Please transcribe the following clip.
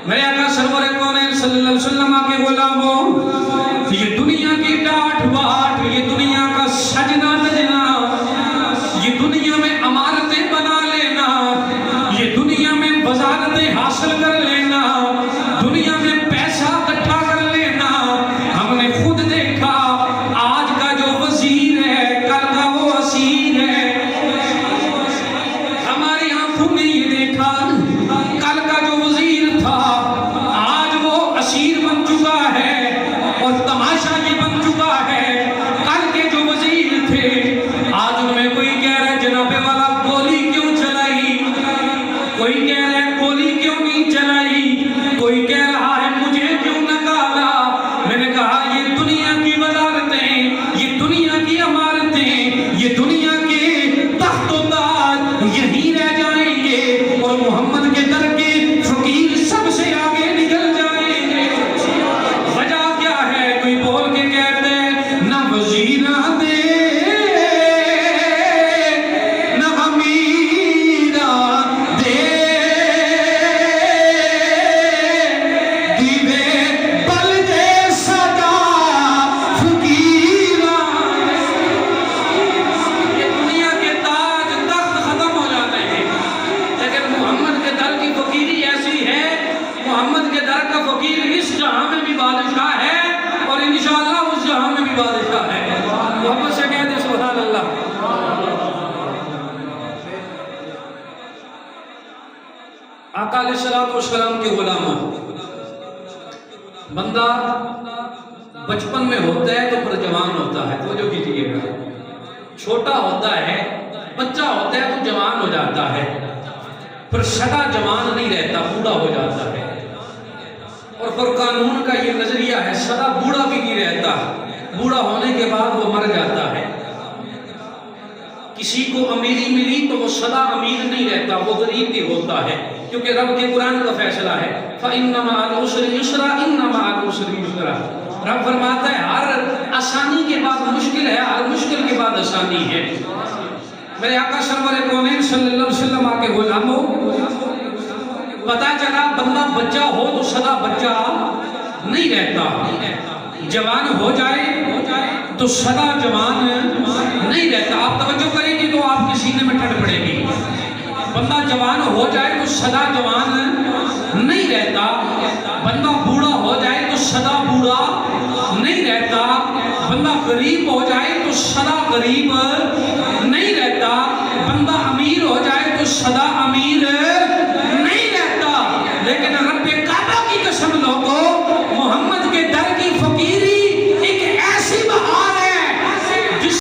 मेरे आका सरवर कौनैन सल्लल्लाहु अलैहि वसल्लम के गुलामों, ये दुनिया की डांट बाट, ये दुनिया का सजना धजना, ये दुनिया में अमारतें बना लेना, ये दुनिया में वजारतें हासिल कर लेना, दुनिया में पैसा इकट्ठा कर लेना, हमने खुद देखा आज का जो वजीर है कल का वो असीर है। हमारी आंखों ने ये देखा कल का जो वजीर था आज वो असीर बन चुका है, और तमाशा ये बन चुका है कल के जो वजीर थे आज उनमें कोई कह रहा है जनाबे वाला गोली क्यों चलाई, कोई कह रहा है गोली क्यों नहीं चलाई, कोई कह रहा है मुझे क्यों निकाला। मैंने कहा ये दुनिया की वजारतें, ये दुनिया की इमारतें, ये दुनिया के तख्त-ओ-ताज यहीं रह जाएंगे और मोहम्मद के दर के फकीर सबसे आगे निकल जाएंगे। वजह क्या है? कोई बोल के कहते हैं ना वजीरा दे ना अमीरा दे, दीवे बल दे सदा फकीरा। ये दुनिया के ताज तख्त खत्म हो जाते हैं, लेकिन मोहम्मद के दर की फकीरी ऐसी है, मोहम्मद के दर का फकीर इस जहां में भी बादशाह है और इंशाअल्लाह उस जहां में भी बादशाह है। मोहम्मद से कह दे सुभान अल्लाह। आका अलैहिस्सलातु वस्सलाम के गुलाम, बंदा बचपन में होता है तो फिर जवान होता है, तो जो कीजिएगा, छोटा होता है बच्चा होता है तो जवान हो जाता है, फिर सदा जवान नहीं रहता, बूढ़ा हो जाता है। और फिर कानून का ये नजरिया है सदा बूढ़ा भी नहीं रहता, बूढ़ा होने के बाद वो मर जाता है। किसी को अमीरी मिली तो वो सदा अमीर नहीं रहता, वो गरीब भी होता है, क्योंकि रब के कुरान का फैसला है फ़इन्ना मअल उसरि युस्रा इन्ना मअल उसरि युस्रा। रब फरमाता है हर आसानी के बाद मुश्किल है, हर मुश्किल के बाद आसानी है। मेरे आका सरवर कौनैन सल्लल्लाहु अलैहि वसल्लम के गुलामों, पता चला बंदा बच्चा हो तो सदा बच्चा नहीं रहता, जवान हो जाए तो सदा जवान नहीं रहता। आप तवज्जो करेंगे तो आपके सीने में ठंड पड़ेगी। बंदा जवान हो जाए तो सदा जवान नहीं रहता, बंदा बूढ़ा हो जाए तो सदा बूढ़ा नहीं रहता, बंदा गरीब हो जाए तो सदा गरीब नहीं रहता, बंदा अमीर हो जाए तो सदा अमीर